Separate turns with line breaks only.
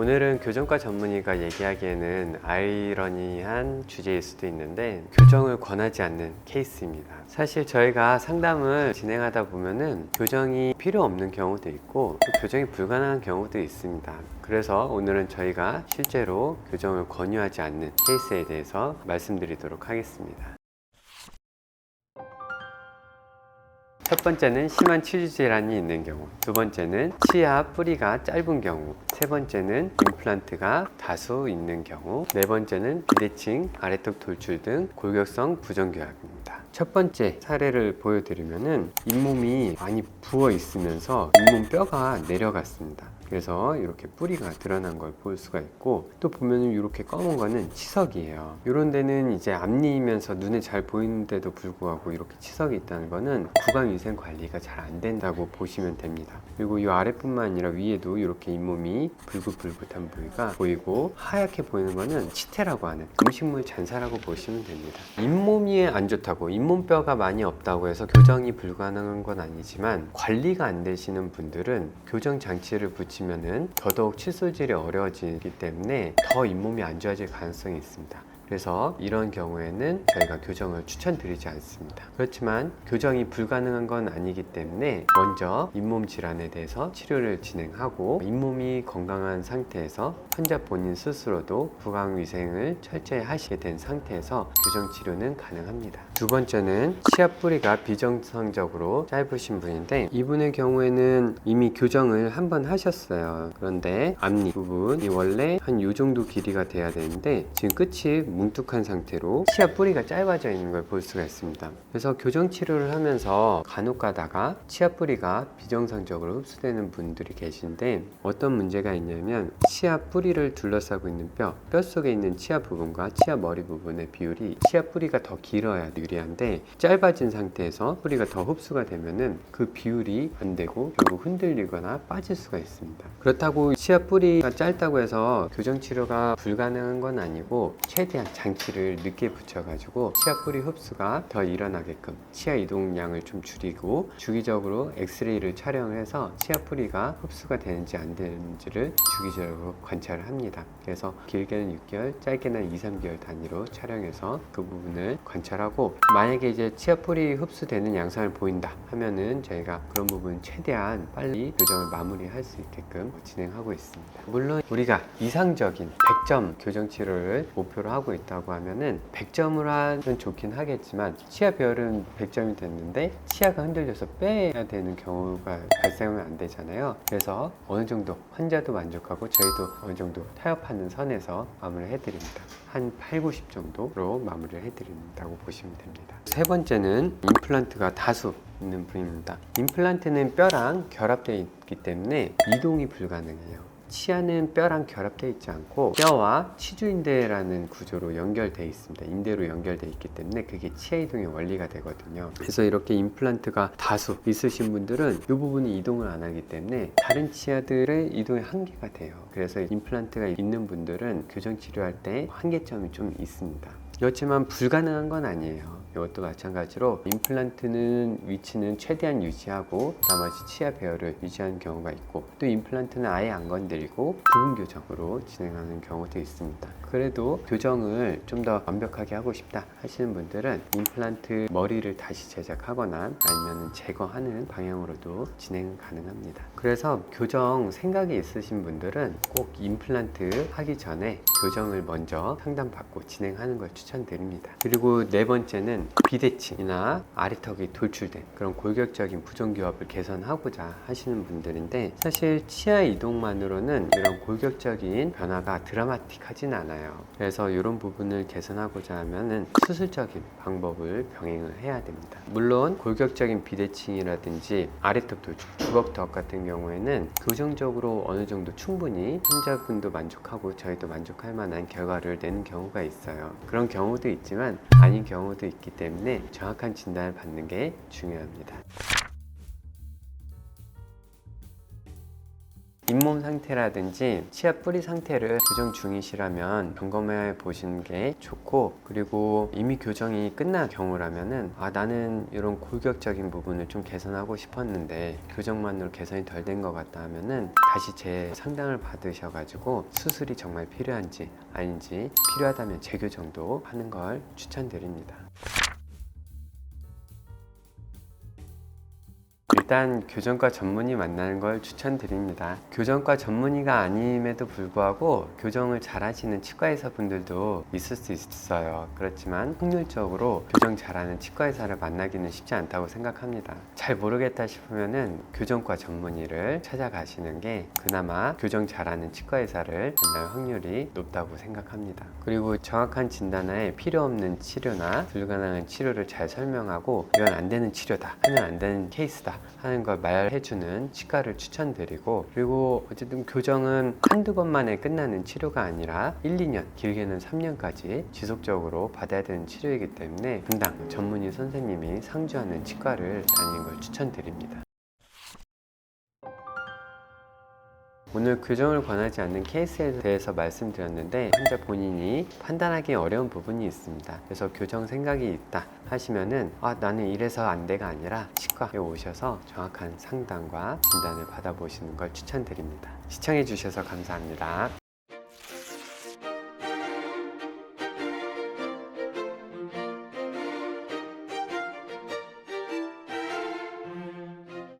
오늘은 교정과 전문의가 얘기하기에는 아이러니한 주제일 수도 있는데 교정을 권하지 않는 케이스입니다. 사실 저희가 상담을 진행하다 보면은 교정이 필요 없는 경우도 있고 또 교정이 불가능한 경우도 있습니다. 그래서 오늘은 저희가 실제로 교정을 권유하지 않는 케이스에 대해서 말씀드리도록 하겠습니다. 첫 번째는 심한 치주 질환이 있는 경우, 두 번째는 치아 뿌리가 짧은 경우, 세 번째는 임플란트가 다수 있는 경우, 네 번째는 비대칭, 아래턱 돌출 등 골격성 부정교합입니다. 첫 번째 사례를 보여드리면은 잇몸이 많이 부어 있으면서 잇몸 뼈가 내려갔습니다. 그래서 이렇게 뿌리가 드러난 걸 볼 수가 있고, 또 보면은 이렇게 검은 거는 치석이에요. 이런 데는 이제 앞니이면서 눈에 잘 보이는데도 불구하고 이렇게 치석이 있다는 거는 구강위생 관리가 잘 안 된다고 보시면 됩니다. 그리고 이 아래뿐만 아니라 위에도 이렇게 잇몸이 불긋불긋한 부위가 보이고, 하얗게 보이는 거는 치태라고 하는 음식물 잔사라고 보시면 됩니다. 잇몸이 안 좋다고, 잇몸뼈가 많이 없다고 해서 교정이 불가능한 건 아니지만, 관리가 안 되시는 분들은 교정 장치를 붙이면은 더더욱 칫솔질이 어려워지기 때문에 더 잇몸이 안 좋아질 가능성이 있습니다. 그래서 이런 경우에는 저희가 교정을 추천드리지 않습니다. 그렇지만 교정이 불가능한 건 아니기 때문에 먼저 잇몸 질환에 대해서 치료를 진행하고, 잇몸이 건강한 상태에서 환자 본인 스스로도 구강위생을 철저히 하시게 된 상태에서 교정 치료는 가능합니다. 두 번째는 치아 뿌리가 비정상적으로 짧으신 분인데, 이분의 경우에는 이미 교정을 한번 하셨어요. 그런데 앞니 부분이 원래 한 이 정도 길이가 돼야 되는데 지금 끝이 뭉툭한 상태로 치아 뿌리가 짧아져 있는 걸 볼 수가 있습니다. 그래서 교정 치료를 하면서 간혹 가다가 치아 뿌리가 비정상적으로 흡수되는 분들이 계신데, 어떤 문제가 있냐면 치아 뿌리를 둘러싸고 있는 뼈 속에 있는 치아 부분과 치아 머리 부분의 비율이 치아 뿌리가 더 길어야 유리한데, 짧아진 상태에서 뿌리가 더 흡수가 되면은 그 비율이 안 되고 결국 흔들리거나 빠질 수가 있습니다. 그렇다고 치아 뿌리가 짧다고 해서 교정 치료가 불가능한 건 아니고, 최대한 장치를 늦게 붙여가지고 치아 뿌리 흡수가 더 일어나게끔 치아 이동량을 좀 줄이고, 주기적으로 엑스레이를 촬영해서 치아 뿌리가 흡수가 되는지 안 되는지를 주기적으로 관찰을 합니다. 그래서 길게는 6개월, 짧게는 2-3개월 단위로 촬영해서 그 부분을 관찰하고, 만약에 이제 치아 뿌리 흡수되는 양상을 보인다 하면은 저희가 그런 부분 최대한 빨리 교정을 마무리할 수 있게끔 진행하고 있습니다. 물론 우리가 이상적인 100점 교정 치료를 목표로 하고 있다고 하면은 100점을 하면 좋긴 하겠지만, 치아 배열은 100점이 됐는데 치아가 흔들려서 빼야 되는 경우가 발생하면 안 되잖아요. 그래서 어느 정도 환자도 만족하고 저희도 어느 정도 타협하는 선에서 마무리를 해드립니다. 한 80, 90 정도로 마무리를 해드린다고 보시면 됩니다. 세 번째는 임플란트가 다수 있는 분입니다. 임플란트는 뼈랑 결합되어 있기 때문에 이동이 불가능해요. 치아는 뼈랑 결합되어 있지 않고 뼈와 치주인대라는 구조로 연결되어 있습니다. 인대로 연결되어 있기 때문에 그게 치아 이동의 원리가 되거든요. 그래서 이렇게 임플란트가 다수 있으신 분들은 이 부분이 이동을 안 하기 때문에 다른 치아들의 이동에 한계가 돼요. 그래서 임플란트가 있는 분들은 교정 치료할 때 한계점이 좀 있습니다. 그렇지만 불가능한 건 아니에요. 이것도 마찬가지로 임플란트는 위치는 최대한 유지하고 나머지 치아 배열을 유지하는 경우가 있고, 또 임플란트는 아예 안 건드리고 부분 교정으로 진행하는 경우도 있습니다. 그래도 교정을 좀 더 완벽하게 하고 싶다 하시는 분들은 임플란트 머리를 다시 제작하거나 아니면 제거하는 방향으로도 진행 가능합니다. 그래서 교정 생각이 있으신 분들은 꼭 임플란트 하기 전에 교정을 먼저 상담받고 진행하는 걸 추천드립니다. 그리고 네 번째는 비대칭이나 아래턱이 돌출된 그런 골격적인 부정교합을 개선하고자 하시는 분들인데, 사실 치아 이동만으로는 이런 골격적인 변화가 드라마틱하진 않아요. 그래서 이런 부분을 개선하고자 하면은 수술적인 방법을 병행을 해야 됩니다. 물론 골격적인 비대칭이라든지 아래턱 돌출, 주걱턱 같은 경우에는 교정적으로 어느 정도 충분히 환자분도 만족하고 저희도 만족할 만한 결과를 내는 경우가 있어요. 그런 경우도 있지만 아닌 경우도 있기 때문에 정확한 진단을 받는 게 중요합니다. 잇몸 상태라든지 치아 뿌리 상태를 교정 중이시라면 점검해 보시는 게 좋고, 그리고 이미 교정이 끝난 경우라면은 나는 이런 골격적인 부분을 좀 개선하고 싶었는데 교정만으로 개선이 덜 된 것 같다 하면은 다시 재상담을 받으셔가지고 수술이 정말 필요한지 아닌지, 필요하다면 재교정도 하는 걸 추천드립니다. 일단 교정과 전문의 만나는 걸 추천드립니다. 교정과 전문의가 아님에도 불구하고 교정을 잘 하시는 치과의사 분들도 있을 수 있어요. 그렇지만 확률적으로 교정 잘하는 치과의사를 만나기는 쉽지 않다고 생각합니다. 잘 모르겠다 싶으면은 교정과 전문의를 찾아가시는 게 그나마 교정 잘하는 치과의사를 만날 확률이 높다고 생각합니다. 그리고 정확한 진단에 필요 없는 치료나 불가능한 치료를 잘 설명하고 이건 안 되는 치료다, 하면 안 되는 케이스다 하는 걸 말해주는 치과를 추천드리고, 그리고 어쨌든 교정은 한두 번만에 끝나는 치료가 아니라 1, 2년, 길게는 3년까지 지속적으로 받아야 되는 치료이기 때문에 분당 전문의 선생님이 상주하는 치과를 다니는 걸 추천드립니다. 오늘 교정을 권하지 않는 케이스에 대해서 말씀드렸는데 환자 본인이 판단하기 어려운 부분이 있습니다. 그래서 교정 생각이 있다 하시면은 나는 이래서 안 돼가 아니라 치과에 오셔서 정확한 상담과 진단을 받아보시는 걸 추천드립니다. 시청해 주셔서 감사합니다.